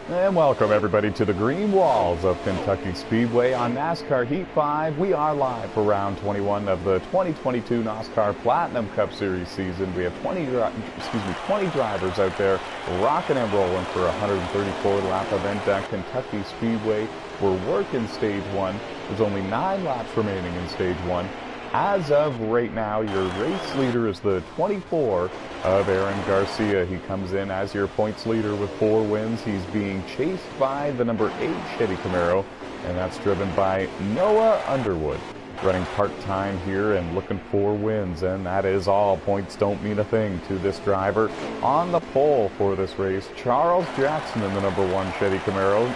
And welcome everybody to the green walls of Kentucky Speedway on NASCAR Heat 5. We are live for round 21 of the 2022 NOSSCAR Platinum Cup Series season. We have 20 drivers out there rocking and rolling for a 134 lap event at Kentucky Speedway. We're working stage 1. There's only 9 laps remaining in stage 1. As of right now, your race leader is the 24 of Aaron Garcia. He comes in as your points leader with 4 wins. He's being chased by the number 8 Chevy Camaro, and that's driven by Noah Underwood. Running part-time here and looking for wins, and that is all. Points don't mean a thing to this driver. On the pole for this race, Charles Jackson in the number 1 Chevy Camaro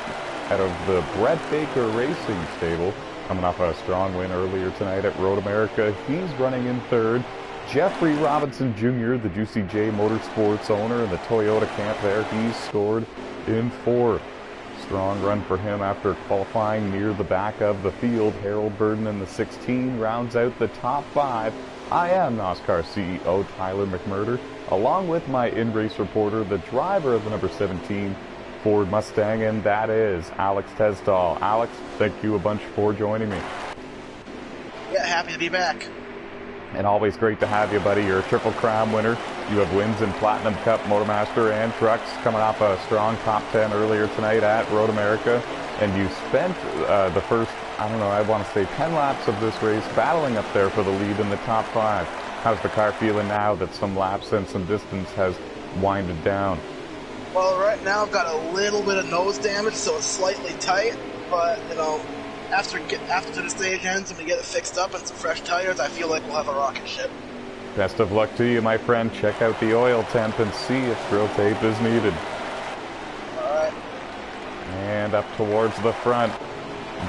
out of the Brett Baker Racing stable. Coming off a strong win earlier tonight at Road America. He's running in 3rd. Jeffrey Robinson Jr., the Juicy J Motorsports owner in the Toyota camp there, he's scored in 4th. Strong run for him after qualifying near the back of the field. Harold Burden in the 16 rounds out the top 5. I am NOSSCAR CEO Tyler McMurder, along with my in-race reporter, the driver of the number 17 Ford Mustang, and that is Alex Tesdall. Alex, thank you a bunch for joining me. Yeah, happy to be back. And always great to have you, buddy. You're a Triple Crown winner. You have wins in Platinum Cup, Motormaster, and Trucks, coming off a strong top 10 earlier tonight at Road America. And you spent the first, I want to say 10 laps of this race battling up there for the lead in the top 5. How's the car feeling now that some laps and some distance has winded down? Well, right now I've got a little bit of nose damage, so it's slightly tight. But, after the stage ends and we get it fixed up and some fresh tires, I feel like we'll have a rocket ship. Best of luck to you, my friend. Check out the oil temp and see if drill tape is needed. Alright. And up towards the front.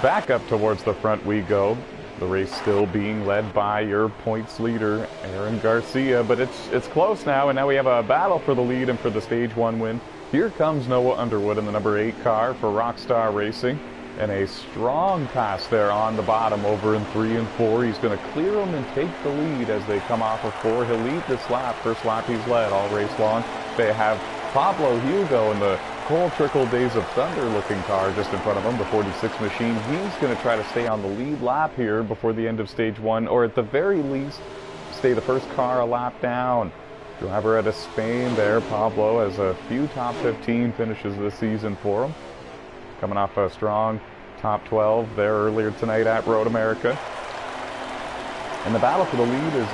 Back up towards the front we go. The race still being led by your points leader, Aaron Garcia, but it's close now, and now we have a battle for the lead and for the stage 1 win. Here comes Noah Underwood in the number 8 car for Rockstar Racing, and a strong pass there on the bottom over in 3 and 4. He's going to clear them and take the lead as they come off of 4. He'll lead this lap. First lap he's led all race long. They have Pablo Hugo in the Cole Trickle Days of Thunder looking car just in front of him, the 46 machine. He's going to try to stay on the lead lap here before the end of stage 1, or at the very least, stay the first car a lap down. Driver out of Spain there, Pablo, has a few top 15 finishes this season for him. Coming off a strong top 12 there earlier tonight at Road America. And the battle for the lead is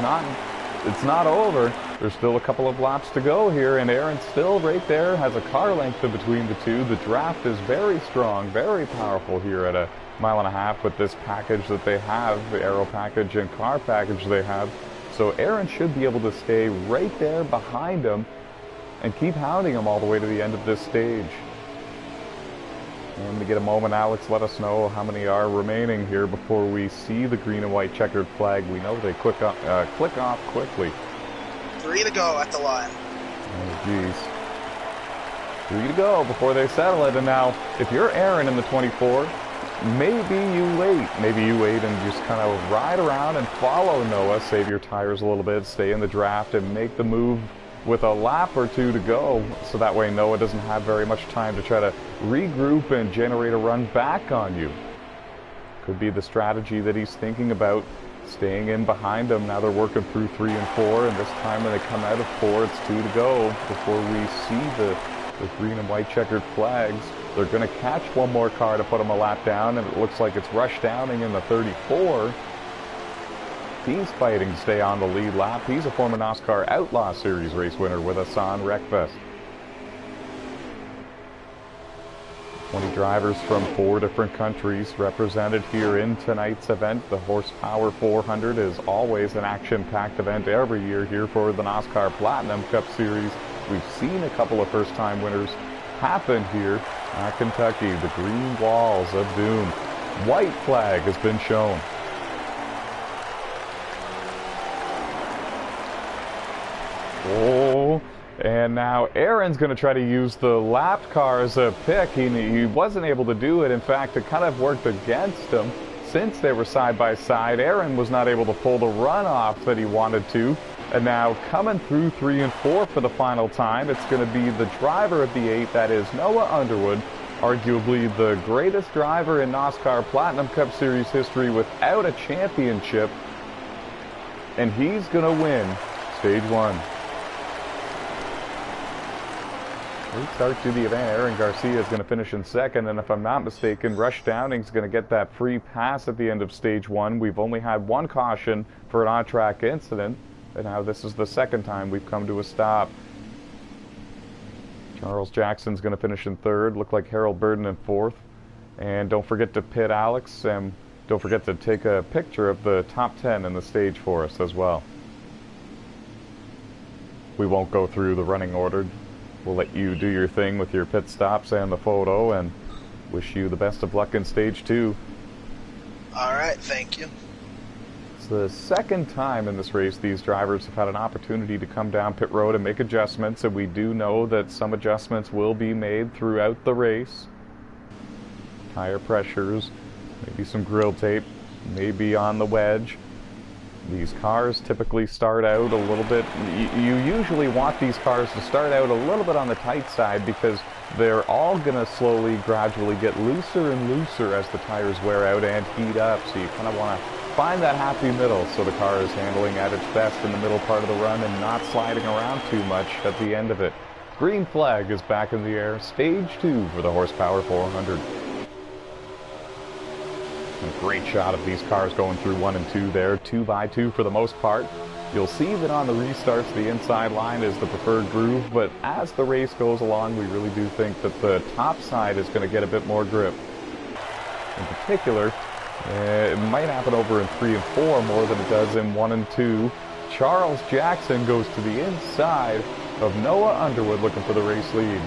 not over. There's still a couple of laps to go here, and Aaron's still right there, has a car length in between the two. The draft is very strong, very powerful here at 1.5 miles with this package that they have, the aero package and car package they have. So Aaron should be able to stay right there behind him and keep hounding him all the way to the end of this stage. And to get a moment, Alex, let us know how many are remaining here before we see the green and white checkered flag. We know they click off quickly. 3 to go at the line. Oh, geez. 3 to go before they settle it. And now, if you're Aaron in the 24, maybe you wait. Maybe you wait and just kind of ride around and follow Noah, save your tires a little bit, stay in the draft, and make the move with a lap or 2 to go, so that way Noah doesn't have very much time to try to regroup and generate a run back on you. Could be the strategy that he's thinking about, staying in behind them. Now they're working through 3 and 4, and this time when they come out of 4, it's 2 to go before we see the green and white checkered flags. They're going to catch one more car to put them a lap down, and it looks like it's Rush Downing in the 34. He's fighting to stay on the lead lap. He's a former NASCAR Outlaw Series race winner with us on Wreckfest. 20 drivers from 4 different countries represented here in tonight's event. The Horsepower 400 is always an action-packed event every year here for the NASCAR Platinum Cup Series. We've seen a couple of first-time winners happen here at Kentucky. The green walls of doom. White flag has been shown. Oh, and now Aaron's going to try to use the lapped car as a pick. He wasn't able to do it. In fact, it kind of worked against him since they were side by side. Aaron was not able to pull the run off that he wanted to. And now coming through 3 and 4 for the final time, it's going to be the driver of the 8, that is Noah Underwood, arguably the greatest driver in NASCAR Platinum Cup Series history without a championship. And he's going to win Stage 1. Great start to the event. Aaron Garcia is going to finish in second, and if I'm not mistaken, Rush Downing's going to get that free pass at the end of Stage 1. We've only had one caution for an on-track incident, and now this is the second time we've come to a stop. Charles Jackson's going to finish in third. Look like Harold Burden in fourth. And don't forget to pit Alex, and don't forget to take a picture of the top 10 in the stage for us as well. We won't go through the running order. We'll let you do your thing with your pit stops and the photo, and wish you the best of luck in Stage 2. All right, thank you. It's the second time in this race these drivers have had an opportunity to come down pit road and make adjustments, and we do know that some adjustments will be made throughout the race. Tire pressures, maybe some grill tape, maybe on the wedge. These cars typically start out a little bit, you usually want these cars to start out a little bit on the tight side because they're all going to slowly, gradually get looser and looser as the tires wear out and heat up. So you kind of want to find that happy middle so the car is handling at its best in the middle part of the run and not sliding around too much at the end of it. Green flag is back in the air. Stage 2 for the Horsepower 400. A great shot of these cars going through 1 and 2 there, 2 by 2 for the most part. You'll see that on the restarts the inside line is the preferred groove, but as the race goes along we really do think that the top side is going to get a bit more grip. In particular, it might happen over in 3 and 4 more than it does in 1 and 2. Charles Jackson goes to the inside of Noah Underwood looking for the race lead.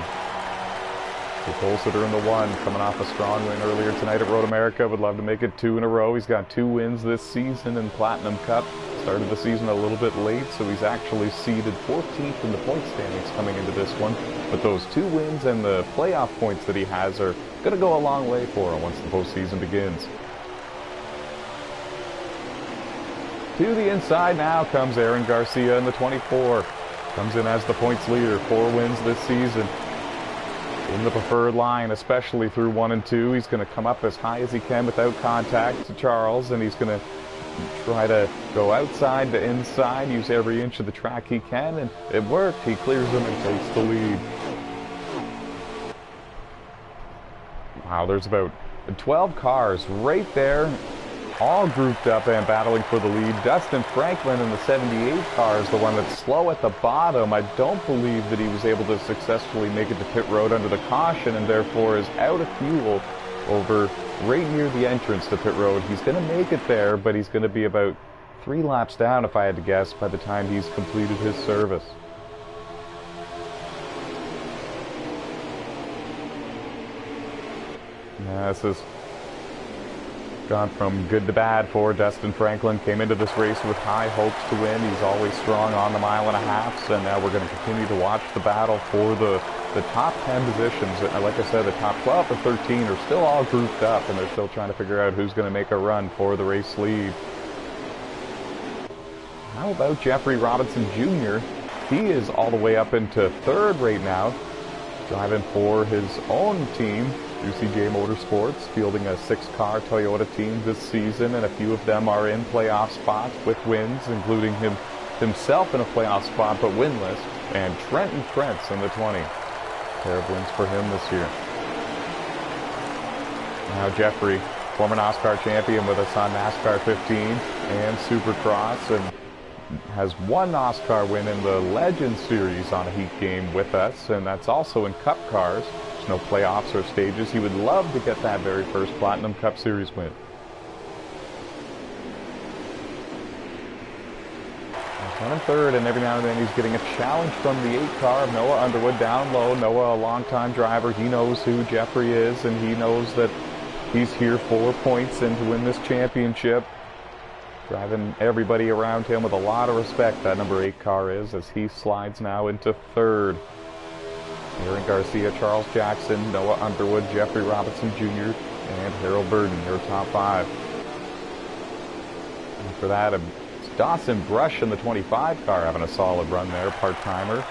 The pole sitter in the 1, coming off a strong win earlier tonight at Road America, would love to make it 2 in a row. He's got 2 wins this season in Platinum Cup. Started the season a little bit late, so he's actually seeded 14th in the point standings coming into this one. But those 2 wins and the playoff points that he has are going to go a long way for him once the postseason begins. To the inside now comes Aaron Garcia in the 24. Comes in as the points leader, 4 wins this season. In the preferred line, especially through 1 and 2, he's going to come up as high as he can without contact to Charles, and he's going to try to go outside to inside, use every inch of the track he can, and it worked. He clears him and takes the lead. Wow, there's about 12 cars right there, all grouped up and battling for the lead. Dustin Franklin in the 78 car is the one that's slow at the bottom. I don't believe that he was able to successfully make it to pit road under the caution and therefore is out of fuel over right near the entrance to pit road. He's going to make it there, but he's going to be about 3 laps down, if I had to guess, by the time he's completed his service. This is gone from good to bad for Dustin Franklin. Came into this race with high hopes to win. He's always strong on the 1.5 miles, and now we're going to continue to watch the battle for the top 10 positions. Like I said, the top 12 or 13 are still all grouped up, and they're still trying to figure out who's going to make a run for the race lead. How about Jeffrey Robinson Jr.? He is all the way up into 3rd right now, driving for his own team, UCJ Motorsports, fielding a 6-car Toyota team this season, and a few of them are in playoff spots with wins, including himself in a playoff spot but winless, and Trenton Trent's in the 20. Pair of wins for him this year. Now Jeffrey, former NASCAR champion with us on NASCAR 15 and Supercross, and has one NASCAR win in the Legends Series on a Heat game with us, and that's also in Cup cars. There's no playoffs or stages. He would love to get that very first Platinum Cup Series win. He's running 3rd, and every now and then he's getting a challenge from the 8 car of Noah Underwood down low. Noah, a longtime driver, he knows who Jeffrey is, and he knows that he's here for points and to win this championship. Driving everybody around him with a lot of respect, that number 8 car is, as he slides now into 3rd. Aaron Garcia, Charles Jackson, Noah Underwood, Jeffrey Robinson Jr., and Harold Burden, your top 5. After that, Dawson Brush in the 25 car having a solid run there, part-timer.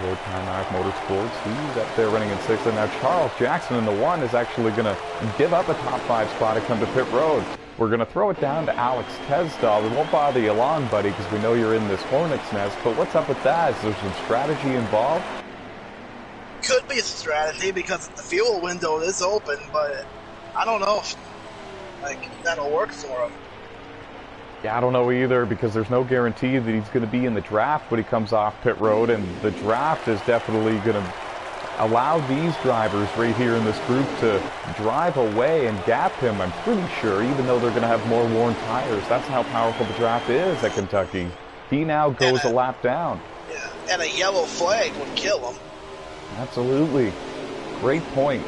Lord Tarmac Motorsports, he's up there running in 6th, and now Charles Jackson in the 1 is actually going to give up a top 5 spot and come to pit road. We're going to throw it down to Alex Tesdall. We won't bother you long, buddy, because we know you're in this hornet's nest, but what's up with that? Is there some strategy involved? Could be a strategy because the fuel window is open, but I don't know if that'll work for him. Yeah, I don't know either, because there's no guarantee that he's going to be in the draft when he comes off pit road, and the draft is definitely going to allow these drivers right here in this group to drive away and gap him, I'm pretty sure, even though they're going to have more worn tires. That's how powerful the draft is at Kentucky. He now goes a lap down. Yeah, and a yellow flag would kill him. Absolutely. Great point.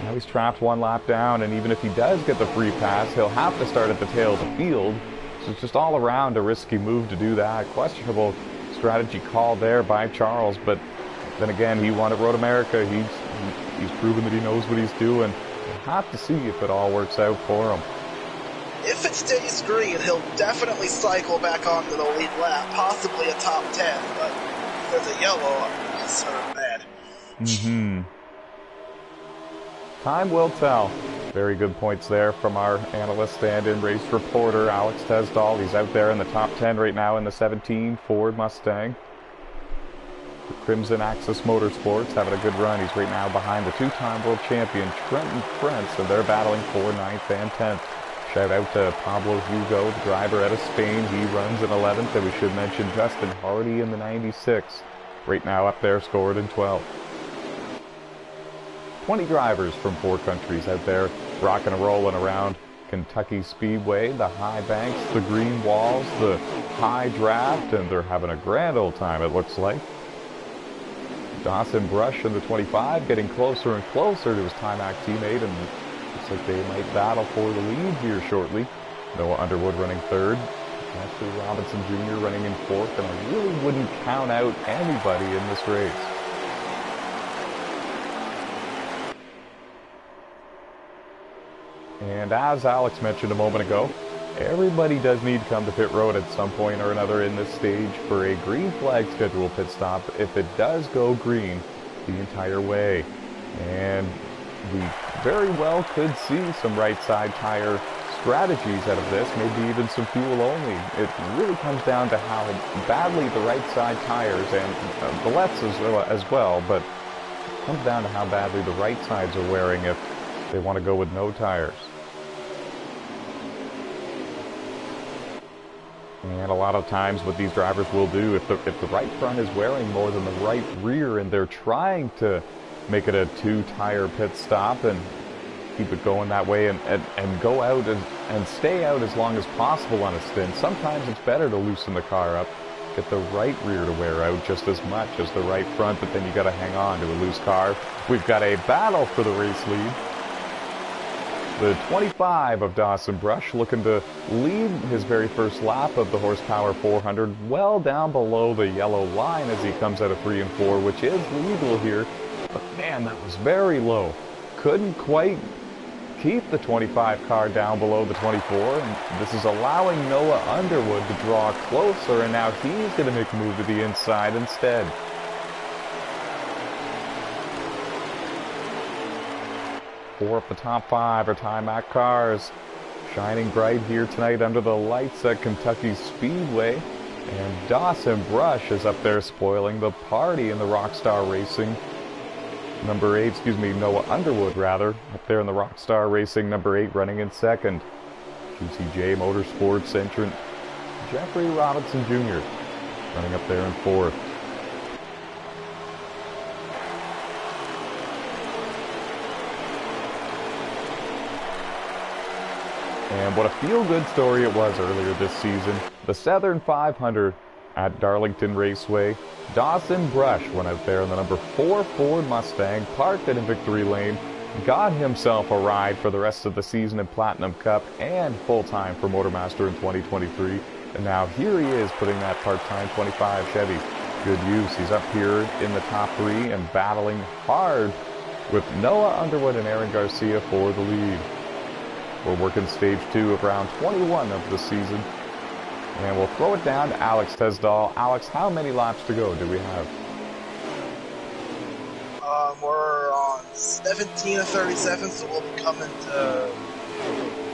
Now he's trapped 1 lap down, and even if he does get the free pass, he'll have to start at the tail of the field. So it's just all around a risky move to do that. Questionable strategy call there by Charles, but then again, he won at Road America. He's proven that he knows what he's doing. We'll have to see if it all works out for him. If it stays green, he'll definitely cycle back onto the lead lap, possibly a top 10, but if there's a yellow, he's sort of bad. Time will tell. Very good points there from our analyst and in-race reporter, Alex Tesdall. He's out there in the top 10 right now in the 17 Ford Mustang. The Crimson Axis Motorsports having a good run. He's right now behind the 2-time world champion, Trenton Prince, and they're battling for 9th and 10th. Shout out to Pablo Hugo, the driver out of Spain. He runs in 11th, and we should mention Justin Hardy in the 96. Right now up there, scored in 12th. 20 drivers from 4 countries out there rocking and rolling around Kentucky Speedway, the high banks, the green walls, the high draft, and they're having a grand old time, it looks like. Dawson Brush in the 25 getting closer and closer to his Timac teammate, and looks like they might battle for the lead here shortly. Noah Underwood running 3rd. Ashley Robinson Jr. running in 4th, and I really wouldn't count out anybody in this race. And as Alex mentioned a moment ago, everybody does need to come to pit road at some point or another in this stage for a green flag schedule pit stop if it does go green the entire way. And we very well could see some right side tire strategies out of this, maybe even some fuel only. It really comes down to how badly the right side tires and the lefts as well, but it comes down to how badly the right sides are wearing if they want to go with no tires. And a lot of times what these drivers will do, if the right front is wearing more than the right rear and they're trying to make it a 2-tire pit stop and keep it going that way and go out and stay out as long as possible on a stint, sometimes it's better to loosen the car up, get the right rear to wear out just as much as the right front, but then you got to hang on to a loose car. We've got a battle for the race lead. The 25 of Dawson Brush looking to lead his very first lap of the Horsepower 400 well down below the yellow line as he comes out of 3 and 4, which is legal here. But man, that was very low. Couldn't quite keep the 25 car down below the 24, and this is allowing Noah Underwood to draw closer, and now he's going to make a move to the inside instead. Four up the top 5 are Timac cars, shining bright here tonight under the lights at Kentucky Speedway. And Dawson Brush is up there spoiling the party in the Rockstar Racing. Noah Underwood rather, up there in the Rockstar Racing number 8 running in 2nd. GCJ Motorsports entrant Jeffrey Robinson Jr. running up there in 4th. And what a feel-good story it was earlier this season. The Southern 500 at Darlington Raceway. Dawson Brush went out there in the number 4 Ford Mustang, parked it in victory lane, got himself a ride for the rest of the season in Platinum Cup and full-time for Motormaster in 2023. And now here he is putting that part-time 25 Chevy. Good use. He's up here in the top 3 and battling hard with Noah Underwood and Aaron Garcia for the lead. We're working stage 2 of round 21 of the season. And we'll throw it down to Alex Tesdall. Alex, how many laps to go do we have? We're on 17 of 37, so we'll be coming to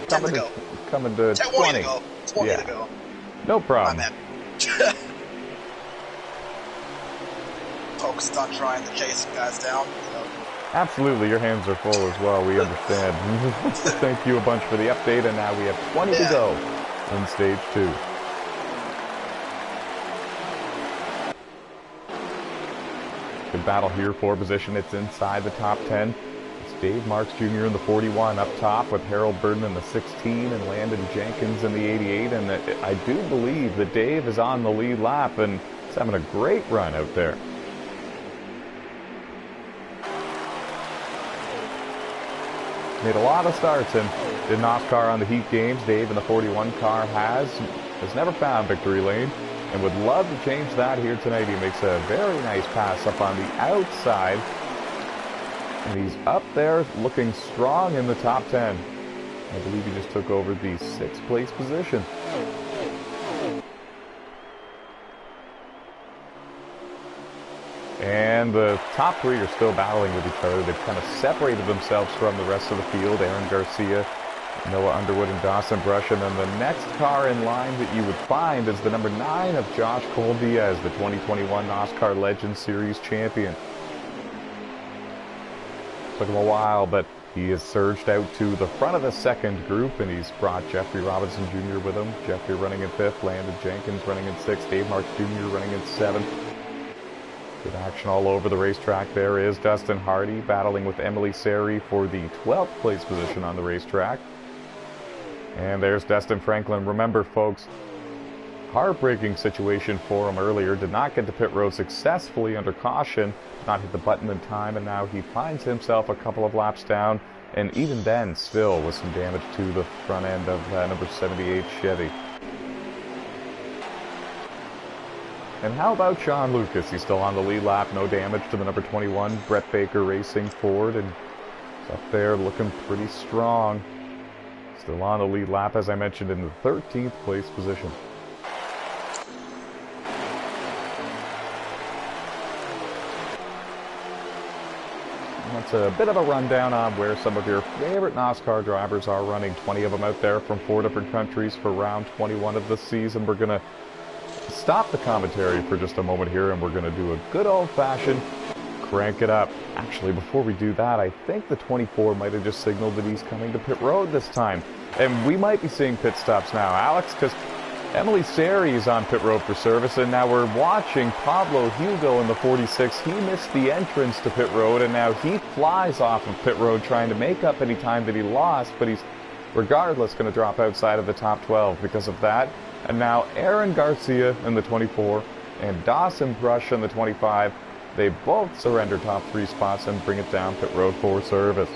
10 to go. Coming to 20 to go. 20 to go. No problem. My bad. Focused on trying to chase some guys down. So. Absolutely, your hands are full as well. We understand. Thank you a bunch for the update, and now we have 20 to go in stage 2. Good battle here for position. It's inside the top 10. It's Dave Marks Jr. in the 41 up top with Harold Burden in the 16 and Landon Jenkins in the 88. And I do believe that Dave is on the lead lap and he's having a great run out there. Made a lot of starts in NASCAR on the Heat games. Dave in the 41 car has never found victory lane. And would love to change that here tonight. He makes a very nice pass up on the outside. And he's up there looking strong in the top 10. I believe he just took over the 6th place position. And the top 3 are still battling with each other. They've kind of separated themselves from the rest of the field. Aaron Garcia, Noah Underwood, and Dawson Brush. And then the next car in line that you would find is the number 9 of Josh Cole Diaz, the 2021 NASCAR Legends Series champion. Took him a while, but he has surged out to the front of the second group, and he's brought Jeffrey Robinson Jr. with him. Jeffrey running in 5th, Landon Jenkins running in 6th, Dave Marks Jr. running in 7th. Good action all over the racetrack. There is Dustin Hardy battling with Emily Seri for the 12th place position on the racetrack. And there's Destin Franklin. Remember, folks, heartbreaking situation for him earlier. Did not get to pit road successfully under caution. Did not hit the button in time, and now he finds himself a couple of laps down. And even then, still with some damage to the front end of number 78 Chevy. And how about Sean Lucas? He's still on the lead lap. No damage to the number 21 Brett Baker Racing Ford. And he's up there looking pretty strong. Still on the lead lap, as I mentioned, in the 13th place position. And that's a bit of a rundown on where some of your favorite NASCAR drivers are running. 20 of them out there from 4 different countries for round 21 of the season. We're going to stop the commentary for just a moment here, and we're going to do a good old-fashioned crank it up. Actually, before we do that, I think the 24 might have just signaled that he's coming to pit road this time. And we might be seeing pit stops now, Alex, because Emily Seri is on pit road for service, and now we're watching Pablo Hugo in the 46. He missed the entrance to pit road, and now he flies off of pit road trying to make up any time that he lost, but he's regardless going to drop outside of the top 12 because of that. And now Aaron Garcia in the 24 and Dawson Brush in the 25. They both surrender top 3 spots and bring it down pit road for service.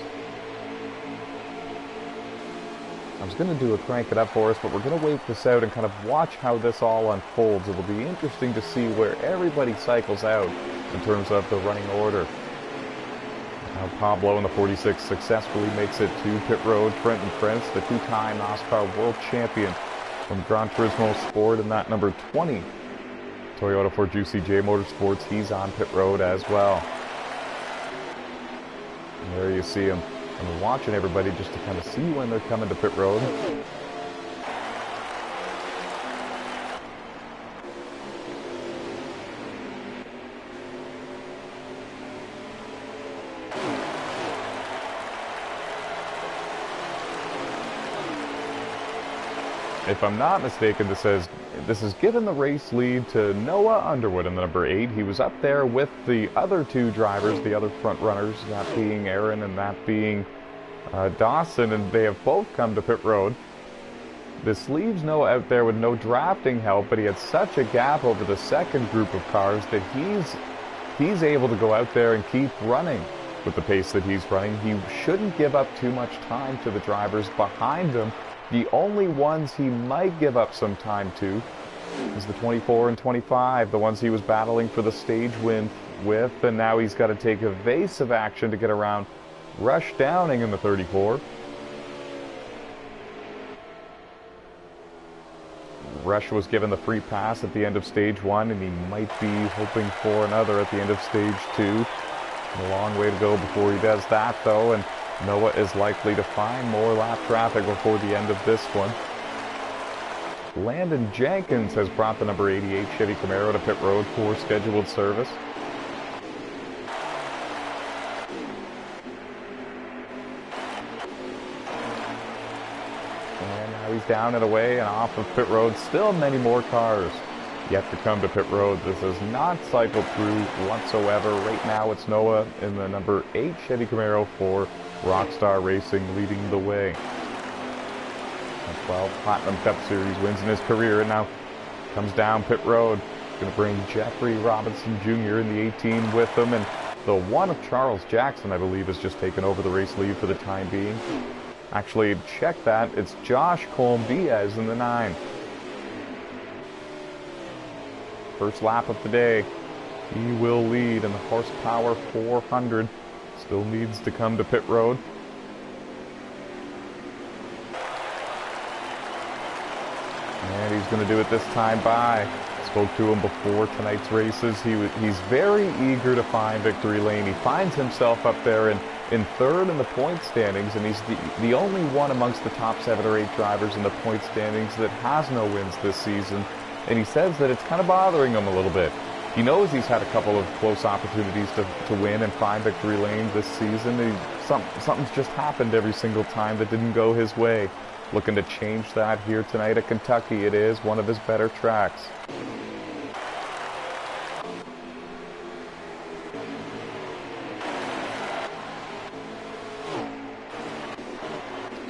I was going to do a crank it up for us, but we're going to wait this out and kind of watch how this all unfolds. It will be interesting to see where everybody cycles out in terms of the running order. Now Pablo in the 46 successfully makes it to pit road. Trenton Prince, the 2-time NASCAR World Champion from Gran Turismo Sport, and that number 20 Toyota Ford UCJ Motorsports, he's on pit road as well. And there you see him. And we're watching everybody just to kind of see when they're coming to pit road. If I'm not mistaken, this is given the race lead to Noah Underwood in the number 8. He was up there with the other 2 drivers, the other front runners, that being Aaron and that being Dawson, and they have both come to pit road. This leaves Noah out there with no drafting help, but he had such a gap over the second group of cars that he's able to go out there and keep running with the pace that he's running. He shouldn't give up too much time to the drivers behind him. The only ones he might give up some time to is the 24 and 25, the ones he was battling for the stage win with, and now he's got to take evasive action to get around Rush Downing in the 34. Rush was given the free pass at the end of stage 1, and he might be hoping for another at the end of stage 2. A long way to go before he does that, though, and Noah is likely to find more lap traffic before the end of this one. Landon Jenkins has brought the number 88 Chevy Camaro to pit road for scheduled service. And now he's down and away and off of pit road. Still many more cars yet to come to pit road. This is not cycled through whatsoever. Right now it's Noah in the number 8 Chevy Camaro for Rockstar Racing leading the way. 12 Platinum Cup Series wins in his career, and now comes down pit road. Going to bring Jeffrey Robinson Jr. in the 18 with him, and the one of Charles Jackson, I believe, has just taken over the race lead for the time being. Actually, check that. It's Josh Colm-Diaz in the 9. First lap of the day. He will lead in the horsepower 400. Still needs to come to pit road. And he's going to do it this time by. Spoke to him before tonight's races. He's very eager to find victory lane. He finds himself up there in third in the point standings, and he's the only one amongst the top 7 or 8 drivers in the point standings that has no wins this season. And he says that it's kind of bothering him a little bit. He knows he's had a couple of close opportunities to win and find victory lane this season. Something's just happened every single time that didn't go his way. Looking to change that here tonight at Kentucky. It is one of his better tracks.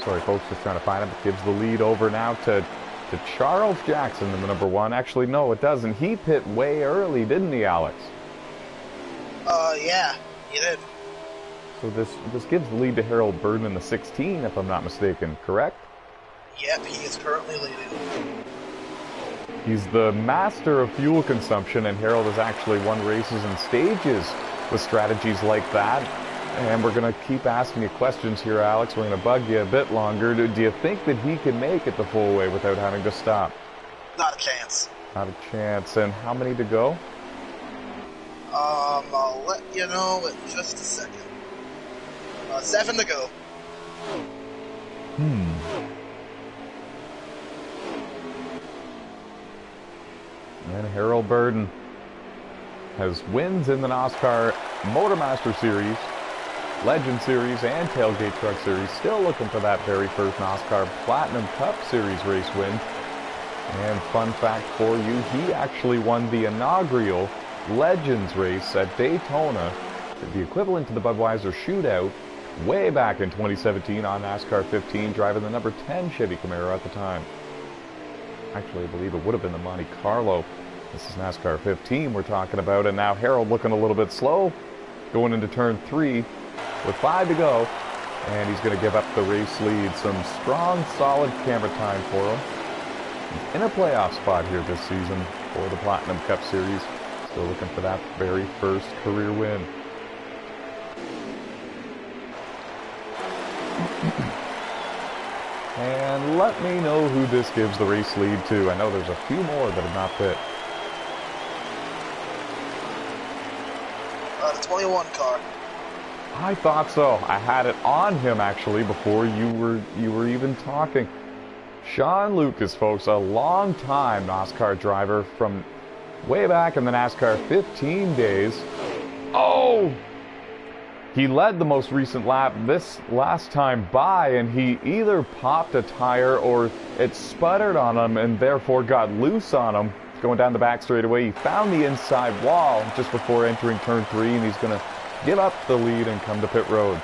Sorry, folks, just trying to find him. It gives the lead over now to Charles Jackson in the number 1. Actually, no, it doesn't. He pit way early, didn't he, Alex? Yeah, he did. So this gives the lead to Harold Burden in the 16, if I'm not mistaken, correct? Yep, he is currently leading. He's the master of fuel consumption, and Harold has actually won races and stages with strategies like that. And we're going to keep asking you questions here, Alex. We're going to bug you a bit longer. Do you think that he can make it the full way without having to stop? Not a chance. Not a chance. And how many to go? I'll let you know in just a second. 7 to go. And Harold Burden has wins in the NOSSCAR Motormaster Series, Legend Series, and Tailgate Truck Series. Still looking for that very first NOSSCAR Platinum Cup Series race win. And fun fact for you, he actually won the inaugural Legends race at Daytona, the equivalent to the Budweiser Shootout, way back in 2017 on NASCAR 15, driving the number 10 Chevy Camaro at the time. Actually, I believe it would have been the Monte Carlo. This is NASCAR 15 we're talking about, and now Harold looking a little bit slow, going into turn 3 with 5 to go, and he's going to give up the race lead. Some strong, solid camera time for him. He's in a playoff spot here this season for the Platinum Cup Series. Still looking for that very first career win. And let me know who this gives the race lead to. I know there's a few more that have not pit. The 21 car. I thought so. I had it on him actually before you were even talking. Sean Lucas, folks, a long-time NOSSCAR driver from way back in the NASCAR 15 days. Oh! He led the most recent lap this last time by, and he either popped a tire or it sputtered on him and therefore got loose on him. Going down the back straightaway, he found the inside wall just before entering turn 3, and he's going to give up the lead and come to pit road.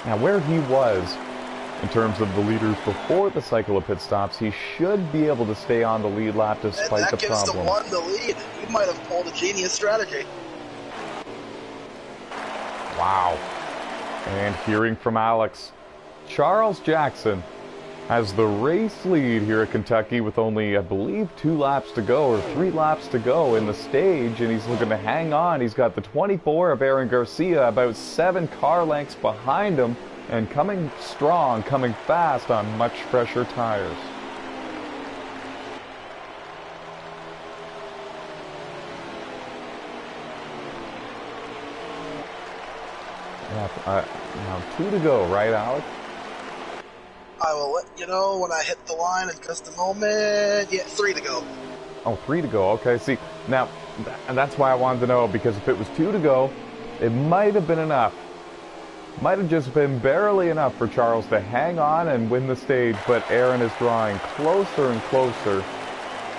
Now, where he was in terms of the leaders before the cycle of pit stops, he should be able to stay on the lead lap despite the problem. And that gives the one the lead. He might have pulled a genius strategy. Wow. And hearing from Alex, Charles Jackson has the race lead here at Kentucky with only, I believe, 2 laps to go or 3 laps to go in the stage, and he's looking to hang on. He's got the 24 of Aaron Garcia about 7 car lengths behind him, and coming strong, coming fast on much fresher tires. Yeah, now 2 to go, right, Alex? I will let you know when I hit the line in just a moment. Yeah, 3 to go. Oh, 3 to go. Okay, see, now, and that's why I wanted to know, because if it was 2 to go, it might have been enough. Might have just been barely enough for Charles to hang on and win the stage, but Aaron is drawing closer and closer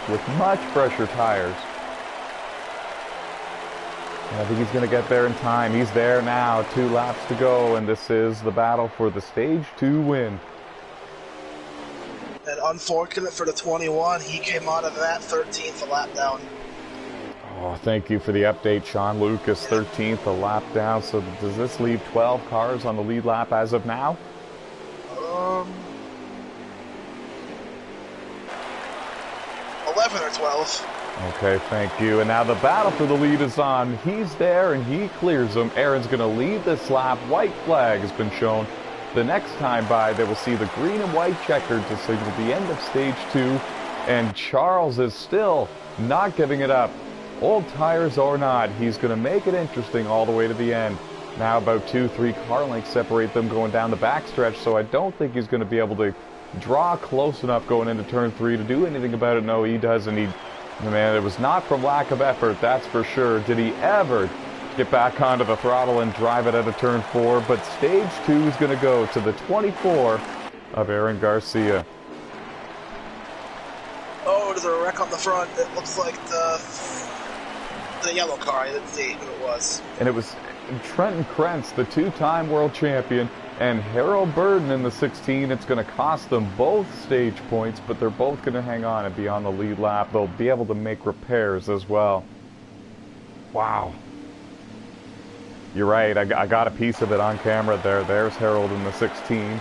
with much fresher tires. And I think he's going to get there in time. He's there now, 2 laps to go, and this is the battle for the Stage 2 win. And unfortunate for the 21, he came out of that 13th a lap down. Oh, thank you for the update, Sean Lucas. 13th, a lap down. So does this leave 12 cars on the lead lap as of now? 11 or 12. Okay, thank you. And now the battle for the lead is on. He's there and he clears them. Aaron's going to lead this lap. White flag has been shown. The next time by, they will see the green and white checkered to signal the end of stage 2. And Charles is still not giving it up. Old tires or not, he's going to make it interesting all the way to the end. Now about 2-3 car lengths separate them going down the backstretch, so I don't think he's going to be able to draw close enough going into turn 3 to do anything about it. No, he doesn't. Man, it was not from lack of effort, that's for sure. Did he ever get back onto the throttle and drive it out of turn 4? But stage 2 is going to go to the 24 of Aaron Garcia. Oh, there's a wreck on the front. It looks like the yellow car. I didn't see who it was. And it was Trenton Krentz, the 2-time world champion, and Harold Burden in the 16. It's going to cost them both stage points, but they're both going to hang on and be on the lead lap. They'll be able to make repairs as well. Wow. You're right. I got a piece of it on camera there. There's Harold in the 16.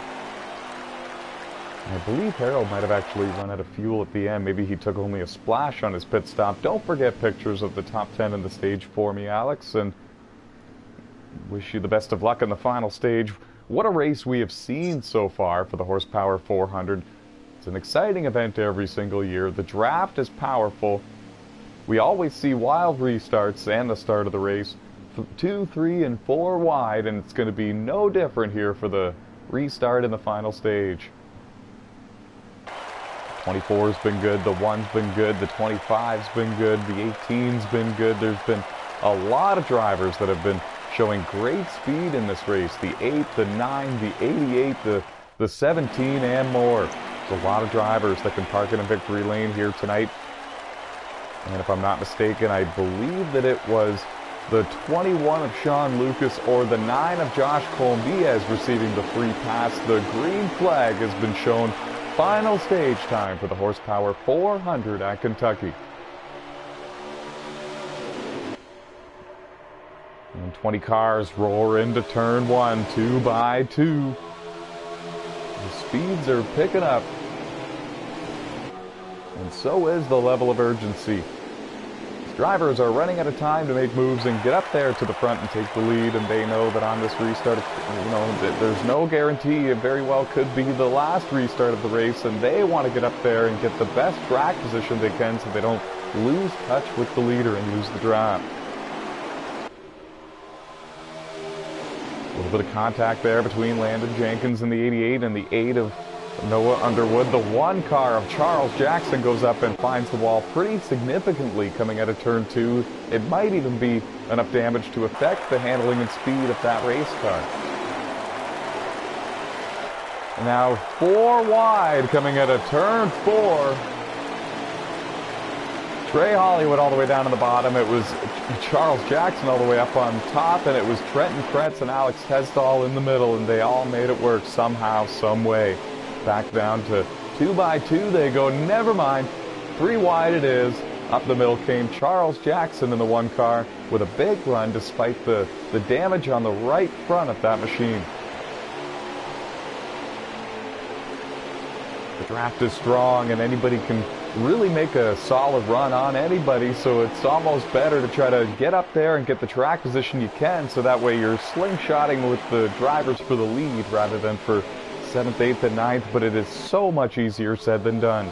I believe Harold might have actually run out of fuel at the end. Maybe he took only a splash on his pit stop. Don't forget pictures of the top 10 in the stage for me, Alex, and wish you the best of luck in the final stage. What a race we have seen so far for the Horsepower 400. It's an exciting event every single year. The draft is powerful. We always see wild restarts and the start of the race. 2, 3, and 4 wide, and it's going to be no different here for the restart in the final stage. 24's been good, the 1's been good, the 25's been good, the 18's been good. There's been a lot of drivers that have been showing great speed in this race. The 8, the 9, the 88, the 17, and more. There's a lot of drivers that can park in a victory lane here tonight. And if I'm not mistaken, I believe that it was the 21 of Sean Lucas or the 9 of Josh Colombiez receiving the free pass. The green flag has been shown. Final stage time for the Horsepower 400 at Kentucky. And 20 cars roar into turn 1, 2 by 2. The speeds are picking up. And so is the level of urgency. Drivers are running out of time to make moves and get up there to the front and take the lead, and they know that on this restart, there's no guarantee. It very well could be the last restart of the race, and they want to get up there and get the best track position they can so they don't lose touch with the leader and lose the draft. A little bit of contact there between Landon Jenkins and the 88 and the 8 of Noah Underwood. The 1 car of Charles Jackson goes up and finds the wall pretty significantly coming out of turn 2. It might even be enough damage to affect the handling and speed of that race car. Now 4 wide coming out of turn 4. Trey Hollywood all the way down to the bottom. It was Charles Jackson all the way up on top, and it was Trenton Krentz and Alex Tesdall in the middle, and they all made it work somehow, some way. Back down to 2 by 2 they go. Never mind. 3 wide it is. Up the middle came Charles Jackson in the 1 car with a big run despite the damage on the right front of that machine. The draft is strong and anybody can really make a solid run on anybody, so it's almost better to try to get up there and get the track position you can, so that way you're slingshotting with the drivers for the lead rather than for 7th, 8th, and 9th, but it is so much easier said than done.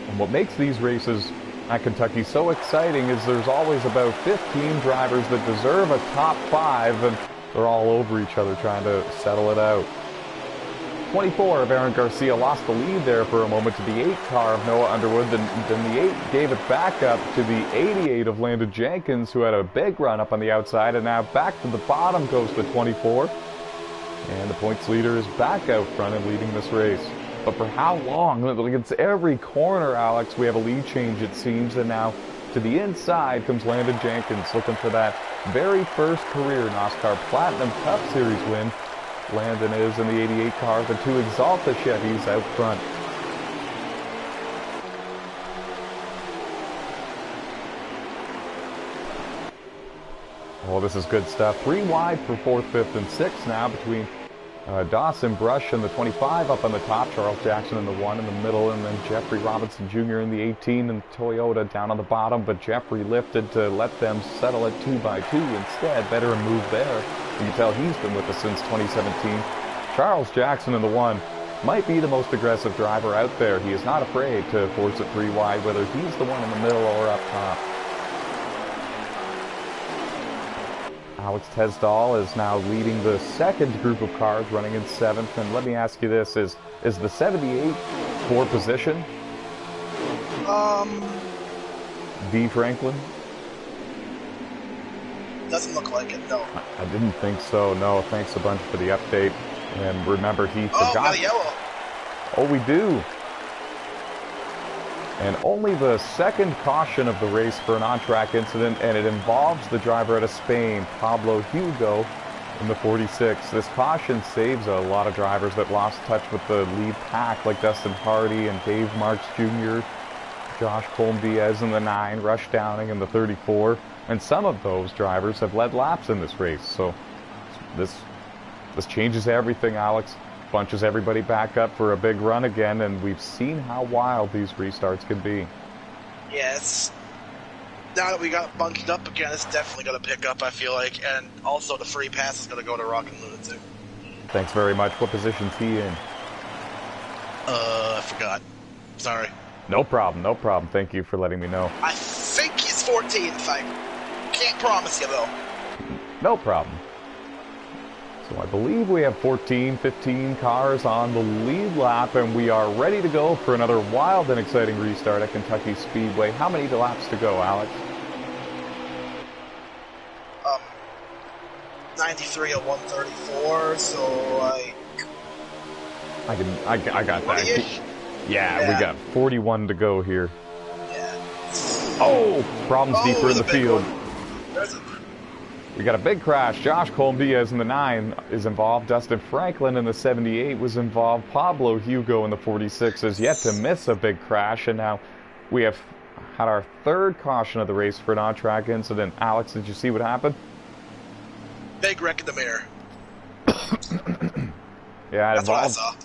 And what makes these races at Kentucky so exciting is there's always about 15 drivers that deserve a top 5, and they're all over each other trying to settle it out. 24 of Aaron Garcia lost the lead there for a moment to the 8 car of Noah Underwood. Then the 8 gave it back up to the 88 of Landon Jenkins, who had a big run up on the outside, and now back to the bottom goes the 24. And the points leader is back out front and leading this race. But for how long? It's every corner, Alex. We have a lead change, it seems, and now to the inside comes Landon Jenkins looking for that very first career NASCAR Platinum Cup Series win. Landon is in the 88 car, the 2 Exalta Chevys out front. Oh, this is good stuff. 3 wide for 4th, 5th, and 6th now between Dawson Brush and the 25 up on the top, Charles Jackson in the 1 in the middle, and then Jeffrey Robinson Jr. in the 18 and Toyota down on the bottom, but Jeffrey lifted to let them settle it 2 by 2 instead. Better move there. You can tell he's been with us since 2017. Charles Jackson in the 1 might be the most aggressive driver out there. He is not afraid to force it 3 wide, whether he's the one in the middle or up top. Alex Tesdall is now leading the 2nd group of cars, running in 7th. And let me ask you this, is the 78 for position? D. Franklin? Doesn't look like it, no. I didn't think so, no. Thanks a bunch for the update. And remember, he Oh, forgot. got a yellow. Oh, we do. And only the 2nd caution of the race for an on-track incident, and it involves the driver out of Spain, Pablo Hugo, in the 46. This caution saves a lot of drivers that lost touch with the lead pack, like Dustin Hardy and Dave Marks Jr., Josh Colm-Diaz in the 9, Rush Downing in the 34, and some of those drivers have led laps in this race. So this changes everything, Alex. Bunches everybody back up for a big run again, and we've seen how wild these restarts can be. Yes. Now that we got bunched up again, it's definitely going to pick up, I feel like. And also the free pass is going to go to Rockin' Lunatic. Thanks very much. What position's he in? I forgot. Sorry. No problem, no problem. Thank you for letting me know. I think he's 14th. I can't promise you, though. No problem. So I believe we have 14, 15 cars on the lead lap, and we are ready to go for another wild and exciting restart at Kentucky Speedway. How many laps to go, Alex? 93 of 134, so like... I got that. Yeah, we got 41 to go here. Yeah. Oh, problems deeper in the field. There's a... We got a big crash. Josh Colm-Diaz in the 9 is involved. Dustin Franklin in the 78 was involved. Pablo Hugo in the 46 is yet to miss a big crash. And now we have had our 3rd caution of the race for an on-track incident. Alex, did you see what happened? Big wreck in the mirror. Yeah, That's what I saw.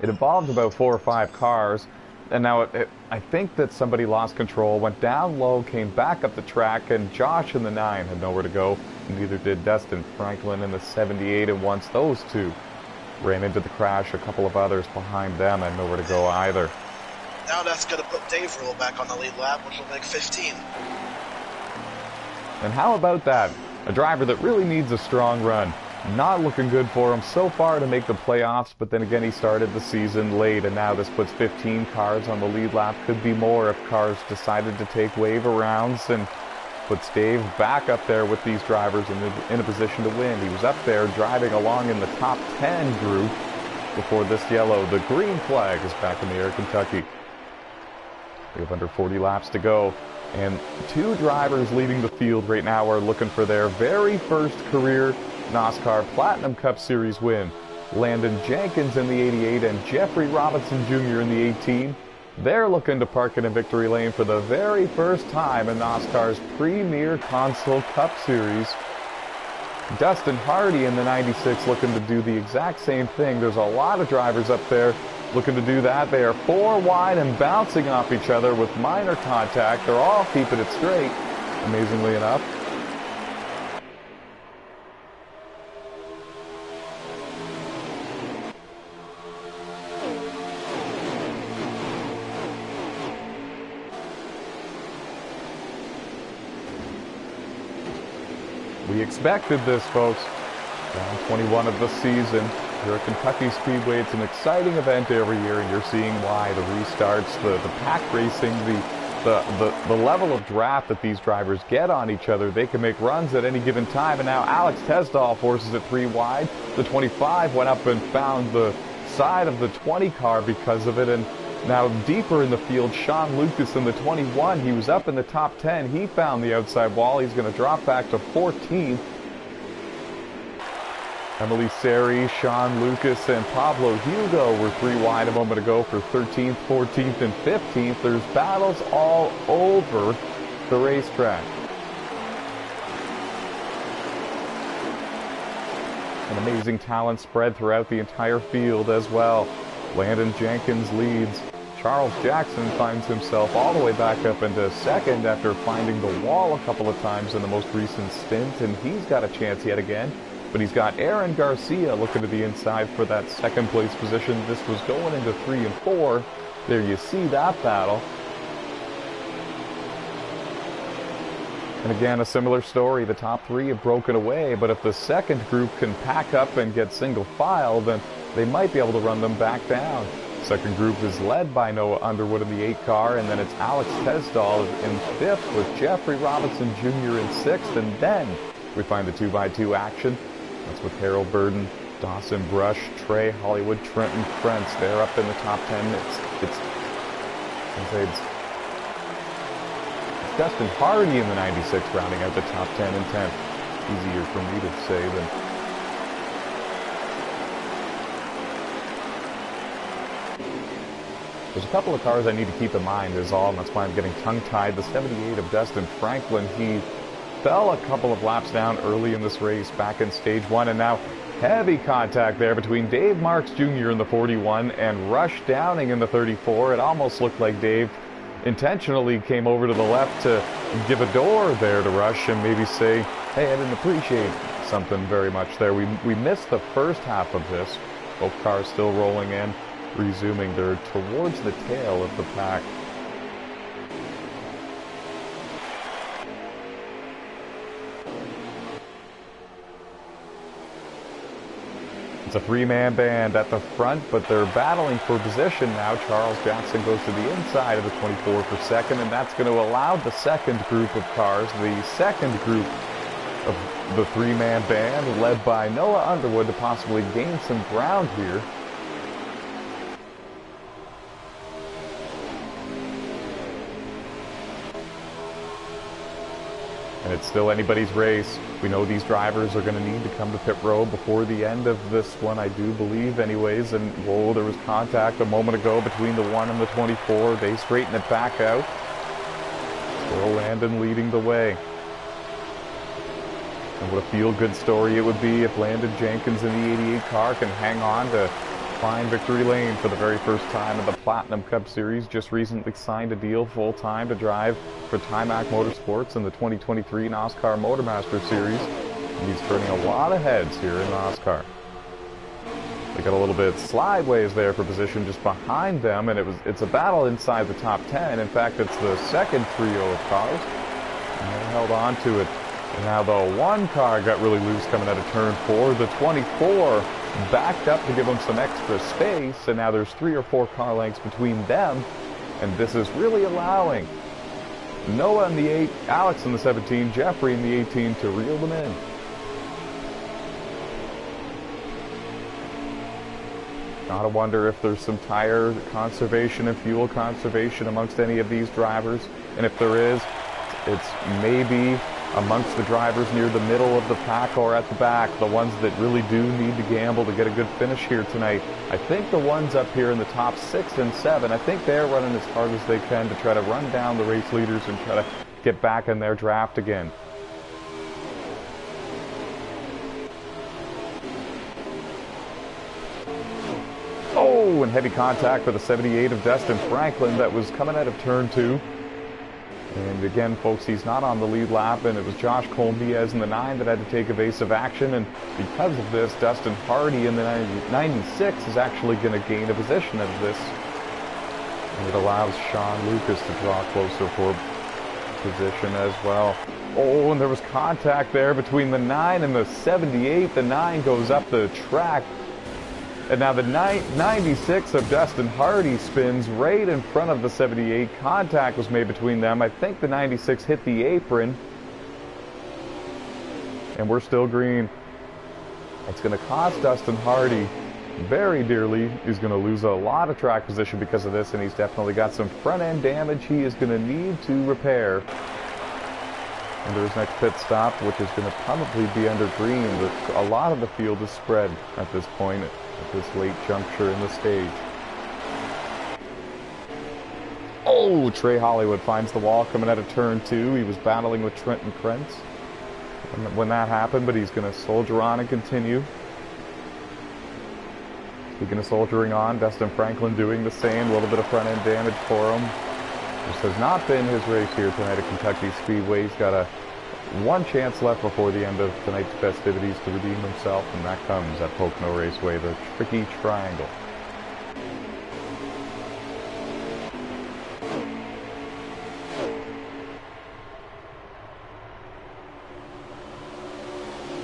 It involved about 4 or 5 cars. And now I think that somebody lost control, went down low, came back up the track, and Josh in the 9 had nowhere to go. Neither did Dustin Franklin in the 78, and once those 2 ran into the crash, a couple of others behind them had nowhere to go either. Now that's going to put Dave Rule back on the lead lap, which will make 15. And how about that? A driver that really needs a strong run. Not looking good for him so far to make the playoffs, but then again he started the season late, and now this puts 15 cars on the lead lap. Could be more if cars decided to take wave rounds, and puts Dave back up there with these drivers in a position to win. He was up there driving along in the top 10 group before this yellow. The green flag is back in the air, Kentucky. We have under 40 laps to go. And 2 drivers leading the field right now are looking for their very first career NOSSCAR Platinum Cup Series win. Landon Jenkins in the 88 and Jeffrey Robinson Jr. in the 18. They're looking to park in a victory lane for the very first time in NOSSCAR's premier console Cup Series. Dustin Hardy in the 96 looking to do the exact same thing. There's a lot of drivers up there looking to do that. They are 4 wide and bouncing off each other with minor contact. They're all keeping it straight, amazingly enough. We expected this, folks. Round 21 of the season. Here at Kentucky Speedway, it's an exciting event every year, and you're seeing why. The restarts, the pack racing, the level of draft that these drivers get on each other. They can make runs at any given time, and now Alex Tesdall forces it 3 wide. The 25 went up and found the side of the 20 car because of it, and now deeper in the field, Sean Lucas in the 21. He was up in the top 10. He found the outside wall. He's going to drop back to 14th. Emily Seri, Sean Lucas, and Pablo Hugo were 3 wide a moment ago for 13th, 14th, and 15th. There's battles all over the racetrack. An amazing talent spread throughout the entire field as well. Landon Jenkins leads. Charles Jackson finds himself all the way back up into second after finding the wall a couple of times in the most recent stint, and he's got a chance yet again. But he's got Aaron Garcia looking to the inside for that second place position. This was going into 3 and 4. There you see that battle. And again, a similar story. The top 3 have broken away, but if the second group can pack up and get single file, then they might be able to run them back down. Second group is led by Noah Underwood in the 8 car, and then it's Alex Tesdall in 5th with Jeffrey Robinson Jr. in 6th, and then we find the 2x2 action. That's with Harold Burden, Dawson Brush, Trey Hollywood, Trenton Frentz. They're up in the top 10. It's Dustin Hardy in the 96 rounding out the top 10 and 10th. Easier for me to say than... There's a couple of cars I need to keep in mind is all, and that's why I'm getting tongue-tied. The 78 of Dustin Franklin, he fell a couple of laps down early in this race back in stage 1, and now heavy contact there between Dave Marks Jr. in the 41 and Rush Downing in the 34. It almost looked like Dave intentionally came over to the left to give a door there to Rush and maybe say, hey, I didn't appreciate something very much there. We missed the first half of this. Both cars still rolling in, resuming. They're towards the tail of the pack. It's a 3-man band at the front, but they're battling for position now. Charles Jackson goes to the inside of the 24 for second, and that's going to allow the second group of cars, the second group of the 3-man band, led by Noah Underwood, to possibly gain some ground here. And it's still anybody's race. We know these drivers are going to need to come to pit road before the end of this one, I do believe anyways. And whoa, there was contact a moment ago between the 1 and the 24. They straighten it back out. Still Landon leading the way. And what a feel-good story it would be if Landon Jenkins in the 88 car can hang on to find victory lane for the very first time in the Platinum Cup Series. Just recently signed a deal full-time to drive for Timac Motorsports in the 2023 NOSSCAR Motormaster Series. And he's turning a lot of heads here in NOSSCAR. They got a little bit sideways there for position just behind them, and it's a battle inside the top 10. In fact, it's the second trio of cars, and they held on to it. And now the 1 car got really loose coming out of turn 4. The 24 backed up to give them some extra space, and now there's 3 or 4 car lengths between them, and this is really allowing Noah in the 8, Alex in the 17, Jeffrey in the 18 to reel them in. Gotta wonder if there's some tire conservation and fuel conservation amongst any of these drivers, and if there is, it's maybe amongst the drivers near the middle of the pack or at the back, the ones that really do need to gamble to get a good finish here tonight. I think the ones up here in the top 6 and 7, I think they're running as hard as they can to try to run down the race leaders and try to get back in their draft again. Oh, and heavy contact for the 78 of Dustin Franklin that was coming out of turn 2. And again, folks, he's not on the lead lap, and it was Josh Colm-Diaz in the 9 that had to take evasive action, and because of this, Dustin Hardy in the 96 is actually going to gain a position out of this. And it allows Sean Lucas to draw closer for position as well. Oh, and there was contact there between the 9 and the 78. The 9 goes up the track. And now the 96 of Dustin Hardy spins right in front of the 78. Contact was made between them. I think the 96 hit the apron. And we're still green. It's going to cost Dustin Hardy very dearly. He's going to lose a lot of track position because of this, and he's definitely got some front-end damage he is going to need to repair. Under his next pit stop, which is going to probably be under green. A lot of the field is spread at this point, at this late juncture in the stage. Oh, Trey Hollywood finds the wall coming out of turn 2. He was battling with Trenton Krentz when that happened, but he's going to soldier on and continue. Speaking of soldiering on, Dustin Franklin doing the same. A little bit of front-end damage for him. This has not been his race here tonight at Kentucky Speedway. He's got one chance left before the end of tonight's festivities to redeem himself, and that comes at Pocono Raceway, the Tricky Triangle.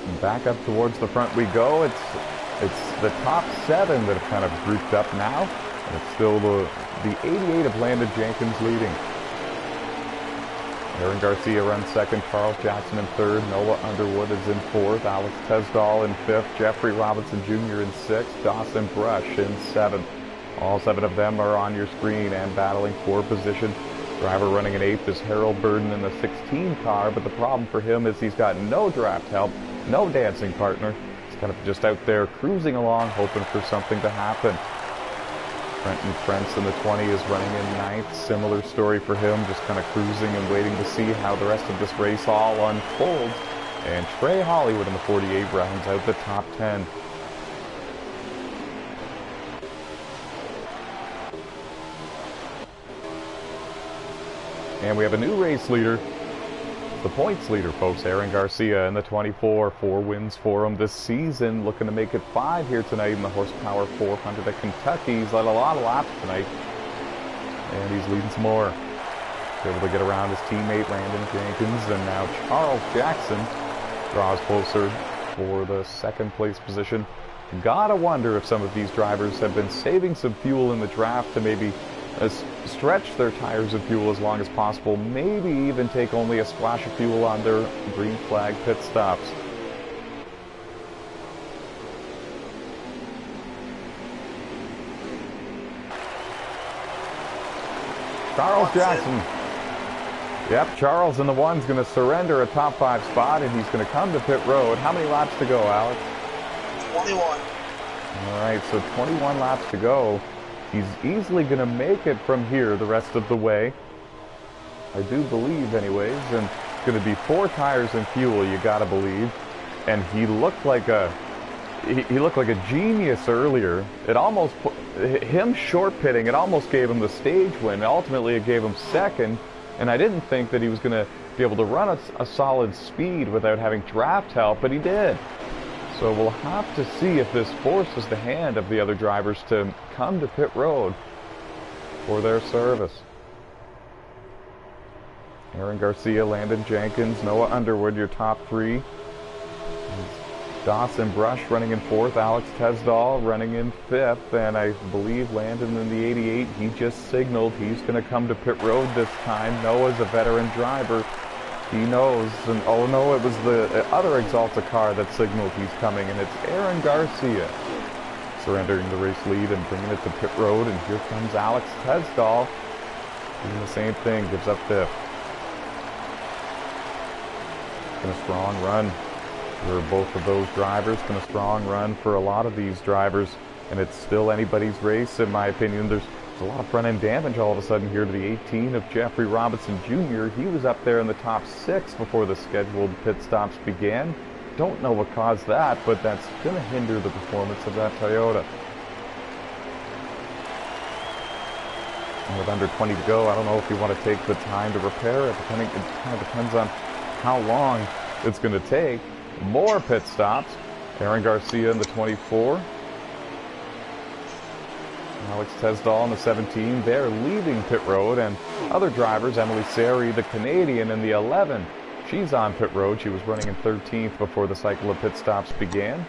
And back up towards the front we go. It's the top 7 that have kind of grouped up now. And it's still the 88 of Landon Jenkins leading. Aaron Garcia runs second, Charles Jackson in third, Noah Underwood is in fourth, Alex Tesdall in fifth, Jeffrey Robinson Jr. in sixth, Dawson Brush in seventh. All 7 of them are on your screen and battling for position. Driver running in eighth is Harold Burden in the 16 car, but the problem for him is he's got no draft help, no dancing partner. He's kind of just out there cruising along, hoping for something to happen. Trenton Krentz in the 20 is running in ninth. Similar story for him, just kind of cruising and waiting to see how the rest of this race all unfolds. And Trey Hollywood in the 48 rounds out the top 10. And we have a new race leader. The points leader, folks, Aaron Garcia in the 24, 4 wins for him this season, looking to make it 5 here tonight in the Horsepower 400 at Kentucky. He's led a lot of laps tonight, and he's leading some more. He's able to get around his teammate Landon Jenkins, and now Charles Jackson draws closer for the second place position. Gotta wonder if some of these drivers have been saving some fuel in the draft to maybe stretch their tires of fuel as long as possible, maybe even take only a splash of fuel on their green flag pit stops. Charles Jackson. Yep, Charles in the one's going to surrender a top 5 spot, and he's going to come to pit road. How many laps to go, Alex? 21. All right, so 21 laps to go. He's easily going to make it from here the rest of the way. I do believe anyways. And it's going to be 4 tires and fuel, you got to believe. And he looked like a genius earlier. It almost him short pitting, it almost gave him the stage win. Ultimately it gave him second, and I didn't think that he was going to be able to run a solid speed without having draft help, but he did. So we'll have to see if this forces the hand of the other drivers to come to pit road for their service. Aaron Garcia, Landon Jenkins, Noah Underwood, your top 3. Dawson Brush running in 4th, Alex Tesdall running in 5th, and I believe Landon in the 88, he just signaled he's going to come to pit road this time. Noah's a veteran driver. He knows, and oh no, it was the other Exalta car that signaled he's coming, and it's Aaron Garcia surrendering the race lead and bringing it to pit road, and here comes Alex Tesdall doing the same thing, gives up 5th. Been a strong run for both of those drivers, been a strong run for a lot of these drivers, and it's still anybody's race in my opinion. There's a lot of front-end damage all of a sudden here to the 18 of Jeffrey Robinson Jr. He was up there in the top 6 before the scheduled pit stops began. Don't know what caused that, but that's going to hinder the performance of that Toyota. And with under 20 to go, I don't know if you want to take the time to repair it. It kind of depends on how long it's going to take. More pit stops. Aaron Garcia in the 24. Alex Tesdall in the 17, they're leaving pit road, and other drivers, Emily Sari, the Canadian, in the 11. She's on pit road. She was running in 13th before the cycle of pit stops began.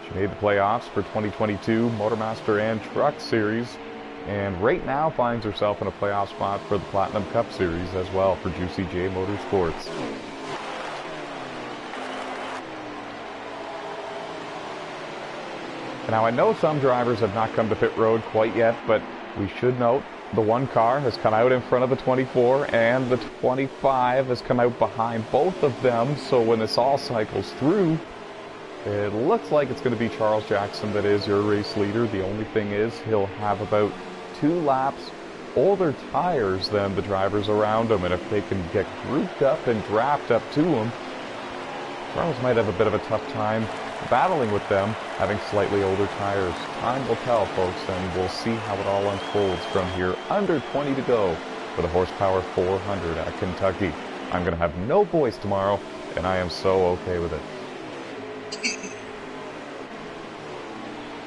She made the playoffs for 2022 Motormaster and Truck Series, and right now finds herself in a playoff spot for the Platinum Cup Series as well for Juicy J Motorsports. Now, I know some drivers have not come to pit road quite yet, but we should note the one car has come out in front of the 24, and the 25 has come out behind both of them. So when this all cycles through, it looks like it's going to be Charles Jackson that is your race leader. The only thing is he'll have about 2 laps older tires than the drivers around him, and if they can get grouped up and draft up to him, Charles might have a bit of a tough time battling with them, having slightly older tires. Time will tell, folks, and we'll see how it all unfolds from here. Under 20 to go for the Horsepower 400 at Kentucky. I'm going to have no voice tomorrow, and I am so okay with it.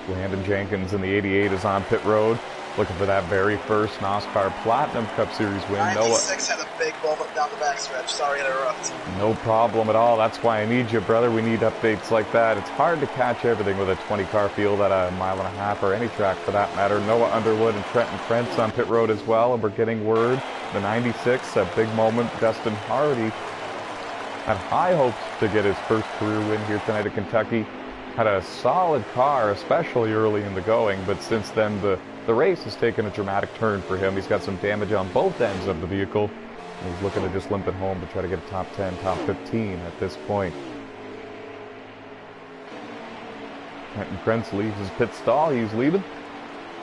Landon Jenkins in the 88 is on pit road, looking for that very first NOSSCAR Platinum Cup Series win. 96 had a big moment down the backstretch. Sorry to interrupt. No problem at all. That's why I need you, brother. We need updates like that. It's hard to catch everything with a 20-car field at a mile and a half, or any track for that matter. Noah Underwood and Trenton Krentz on pit road as well, and we're getting word. The 96, a big moment. Dustin Hardy had high hopes to get his first career win here tonight at Kentucky. Had a solid car, especially early in the going, but since then the race has taken a dramatic turn for him. He's got some damage on both ends of the vehicle, and he's looking to just limp it home to try to get a top 10, top 15 at this point. Trenton Krentz leaves his pit stall. He's leaving.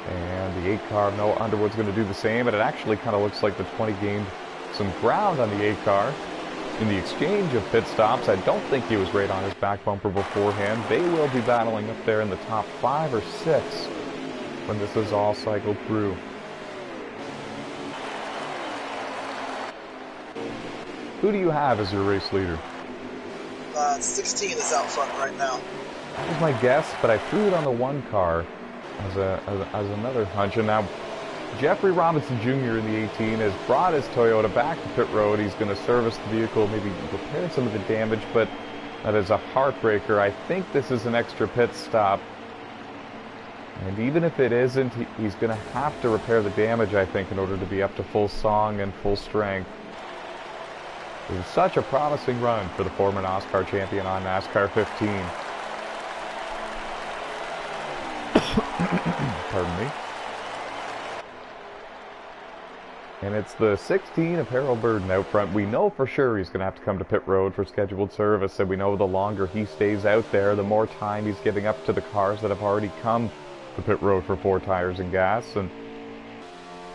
And the 8 car, Noah Underwood's going to do the same, and it actually kind of looks like the 20 gained some ground on the 8 car. In the exchange of pit stops, I don't think he was right on his back bumper beforehand. They will be battling up there in the top 5 or 6 when this is all cycled through. Who do you have as your race leader? 16 is out front right now. That was my guess, but I threw it on the 1 car as another hunch. And now Jeffrey Robinson Jr. in the 18 has brought his Toyota back to pit road. He's going to service the vehicle, maybe repair some of the damage, but that is a heartbreaker. I think this is an extra pit stop. And even if it isn't, he's going to have to repair the damage, I think, in order to be up to full song and full strength. It was such a promising run for the former NOSSCAR champion on NASCAR 15. Pardon me. And it's the 16 of Harold Burden out front. We know for sure he's going to have to come to pit road for scheduled service, and we know the longer he stays out there, the more time he's giving up to the cars that have already come to pit road for 4 tires and gas. And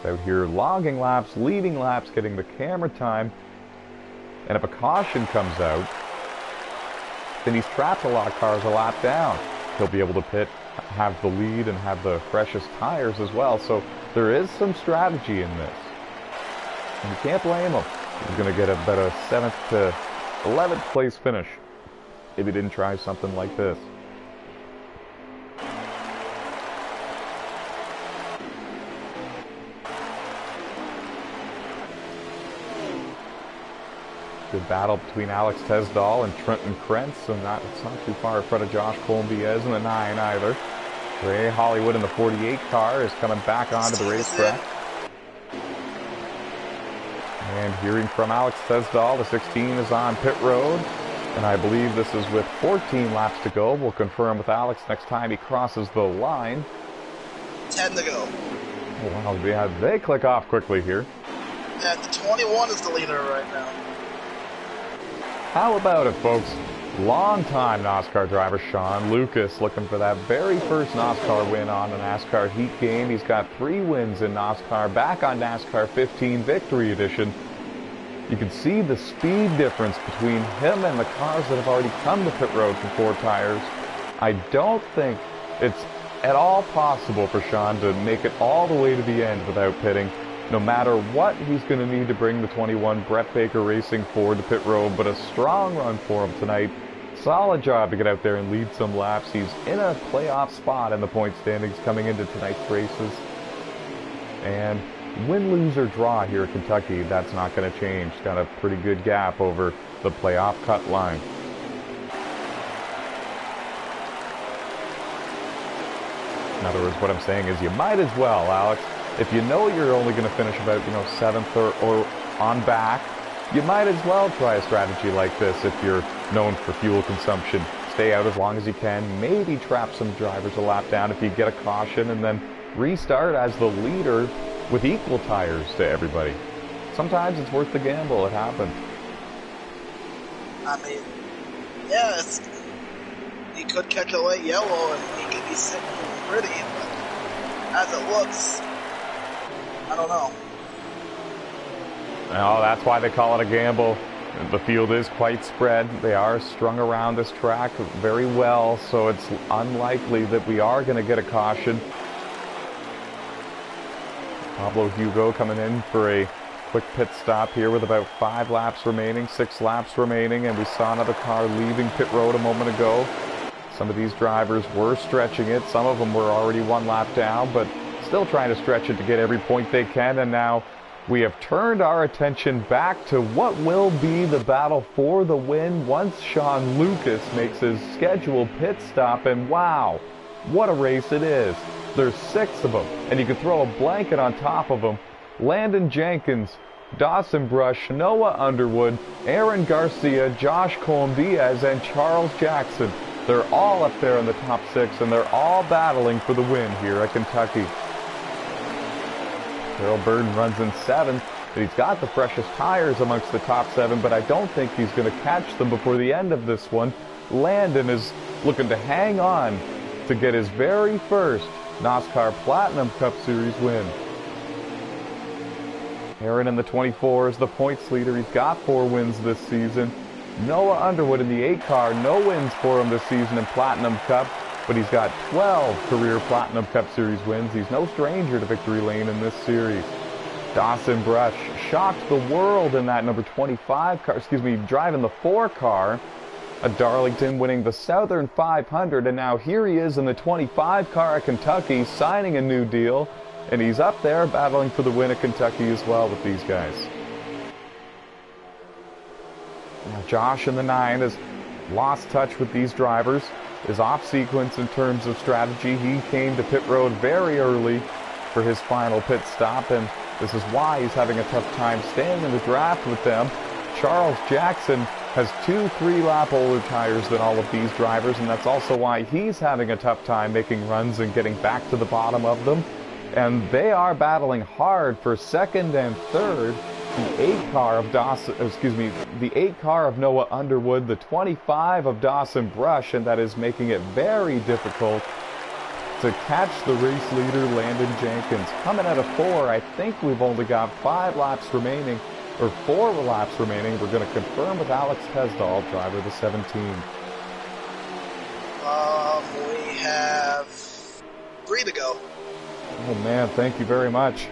out here logging laps, leading laps, getting the camera time. And if a caution comes out, then he's trapped a lot of cars a lap down. He'll be able to pit, have the lead, and have the freshest tires as well. So there is some strategy in this. And you can't blame him. He's going to get about a 7th to 11th place finish if he didn't try something like this. Good battle between Alex Tesdall and Trenton Krentz, and it's not too far in front of Josh Colombiez in the 9 either. Ray Hollywood in the 48 car is coming back onto the racetrack. And hearing from Alex Tesdall, the 16 is on pit road, and I believe this is with 14 laps to go. We'll confirm with Alex next time he crosses the line. 10 to go. Oh, wow, yeah, they click off quickly here. Yeah, the 21 is the leader right now. How about it, folks? Long-time NOSSCAR driver Sean Lucas looking for that very first NOSSCAR win on the NASCAR Heat game. He's got 3 wins in NOSSCAR, back on NASCAR 15 Victory Edition. You can see the speed difference between him and the cars that have already come to pit road for 4 tires. I don't think it's at all possible for Sean to make it all the way to the end without pitting. No matter what, he's going to need to bring the 21 Brett Baker Racing Ford to pit road, but a strong run for him tonight. Solid job to get out there and lead some laps. He's in a playoff spot in the point standings coming into tonight's races. And win, lose, or draw here at Kentucky, that's not going to change. Got a pretty good gap over the playoff cut line. In other words, what I'm saying is you might as well, Alex, if you know you're only going to finish about, 7th or on back, you might as well try a strategy like this if you're known for fuel consumption. Stay out as long as you can, maybe trap some drivers a lap down if you get a caution, and then restart as the leader with equal tires to everybody. Sometimes it's worth the gamble. It happens. I mean, yeah, he could catch a late yellow and he could be sitting pretty, but as it looks, I don't know. Well, that's why they call it a gamble. The field is quite spread. They are strung around this track very well, so it's unlikely that we are going to get a caution. Pablo Hugo coming in for a quick pit stop here with about 5 laps remaining, 6 laps remaining, and we saw another car leaving pit road a moment ago. Some of these drivers were stretching it. Some of them were already 1 lap down, but still trying to stretch it to get every point they can. And now we have turned our attention back to what will be the battle for the win once Sean Lucas makes his scheduled pit stop. And wow, what a race it is. There's 6 of them, and you can throw a blanket on top of them. Landon Jenkins, Dawson Brush, Noah Underwood, Aaron Garcia, Josh Colombias, and Charles Jackson. They're all up there in the top 6, and they're all battling for the win here at Kentucky. Carroll Burden runs in 7th, but he's got the freshest tires amongst the top 7, but I don't think he's going to catch them before the end of this one. Landon is looking to hang on to get his very first NOSSCAR Platinum Cup Series win. Aaron in the 24 is the points leader. He's got 4 wins this season. Noah Underwood in the 8 car, no wins for him this season in Platinum Cup, but he's got 12 career Platinum Cup Series wins. He's no stranger to victory lane in this series. Dawson Brush shocked the world in that number 25 car, driving the 4 car at Darlington, winning the Southern 500, and now here he is in the 25 car at Kentucky, signing a new deal, and he's up there battling for the win at Kentucky as well with these guys. Now Josh in the 9 has lost touch with these drivers, is off sequence in terms of strategy. He came to pit road very early for his final pit stop, and this is why he's having a tough time staying in the draft with them. Charles Jackson has 2 3-lap older tires than all of these drivers, and that's also why he's having a tough time making runs and getting back to the bottom of them. And they are battling hard for 2nd and 3rd. The 8 car of the 8 car of Noah Underwood, the 25 of Dawson Brush, and that is making it very difficult to catch the race leader Landon Jenkins. Coming out of 4, I think we've only got 5 laps remaining, or 4 laps remaining. We're going to confirm with Alex Tesdall, driver the 17. We have 3 to go. Oh man, thank you very much.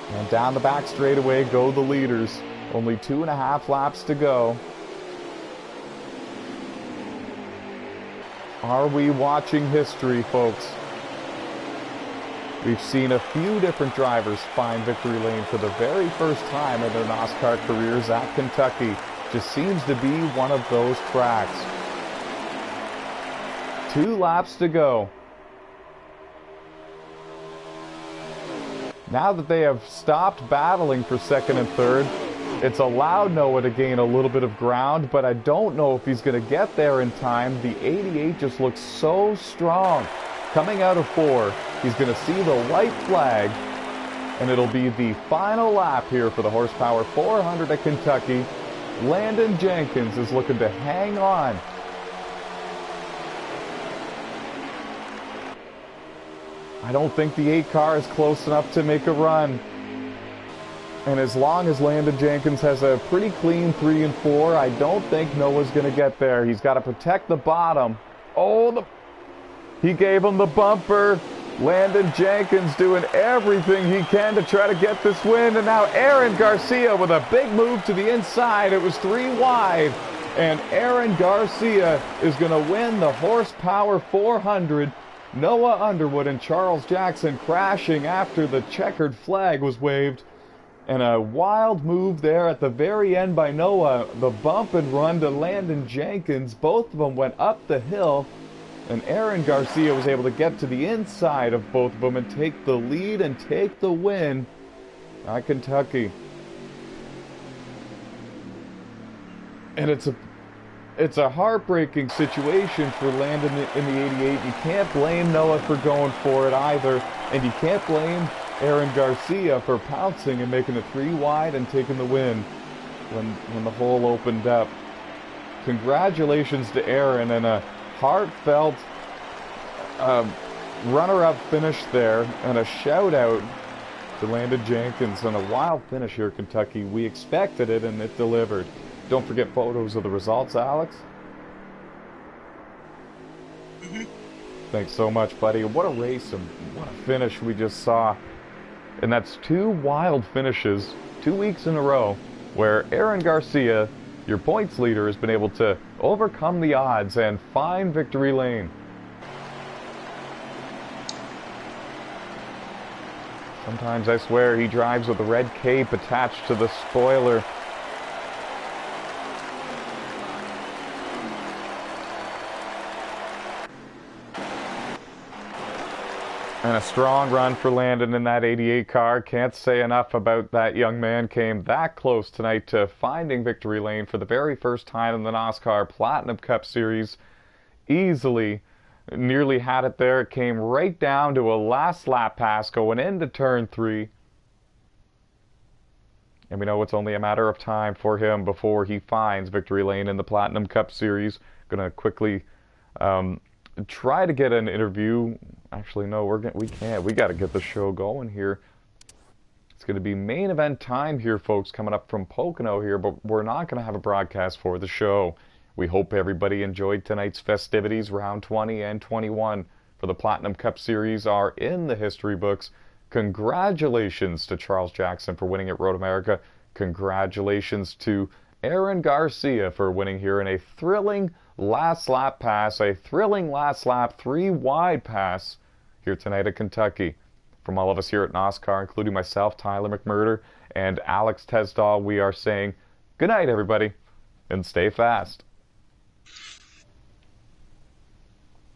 And down the back straightaway go the leaders. Only 2.5 laps to go. Are we watching history, folks? We've seen a few different drivers find victory lane for the very first time in their NOSSCAR careers at Kentucky. Just seems to be one of those tracks. 2 laps to go. Now that they have stopped battling for 2nd and 3rd, it's allowed Noah to gain a little bit of ground, but I don't know if he's going to get there in time. The 88 just looks so strong. Coming out of 4, he's going to see the white flag, and it'll be the final lap here for the Horsepower 400 at Kentucky. Landon Jenkins is looking to hang on. I don't think the 8 car is close enough to make a run. And as long as Landon Jenkins has a pretty clean 3 and 4, I don't think Noah's going to get there. He's got to protect the bottom. Oh, he gave him the bumper. Landon Jenkins doing everything he can to try to get this win. And now Aaron Garcia with a big move to the inside. It was 3 wide. And Aaron Garcia is going to win the Horsepower 400. Noah Underwood and Charles Jackson crashing after the checkered flag was waved. And a wild move there at the very end by Noah. The bump and run to Landon Jenkins. Both of them went up the hill. And Aaron Garcia was able to get to the inside of both of them and take the lead and take the win at Kentucky. And it's a heartbreaking situation for Landon in the 88. You can't blame Noah for going for it either. And you can't blame Aaron Garcia for pouncing and making it 3 wide and taking the win when the hole opened up. Congratulations to Aaron and a heartfelt runner-up finish there, and a shout-out to Landon Jenkins on a wild finish here at Kentucky. We expected it, and it delivered. Don't forget photos of the results, Alex. Thanks so much, buddy. What a race and what a finish we just saw. And that's 2 wild finishes, 2 weeks in a row, where Aaron Garcia, your points leader, has been able to overcome the odds and find victory lane. Sometimes I swear he drives with a red cape attached to the spoiler. And a strong run for Landon in that 88 car. Can't say enough about that young man. Came that close tonight to finding victory lane for the very first time in the NASCAR Platinum Cup Series. Easily, nearly had it there. It came right down to a last lap pass going into turn 3. And we know it's only a matter of time for him before he finds victory lane in the Platinum Cup Series. Gonna quickly try to get an interview. Actually, no, we can't. We got to get the show going here. It's going to be main event time here, folks, coming up from Pocono here, but we're not going to have a broadcast for the show. We hope everybody enjoyed tonight's festivities. Round 20 and 21 for the Platinum Cup Series are in the history books. Congratulations to Charles Jackson for winning at Road America. Congratulations to Aaron Garcia for winning here in a thrilling last lap pass, a thrilling last lap 3 wide pass here tonight at Kentucky. From all of us here at NOSSCAR, including myself, Tyler McMurder, and Alex Tesdahl, we are saying good night, everybody, and stay fast.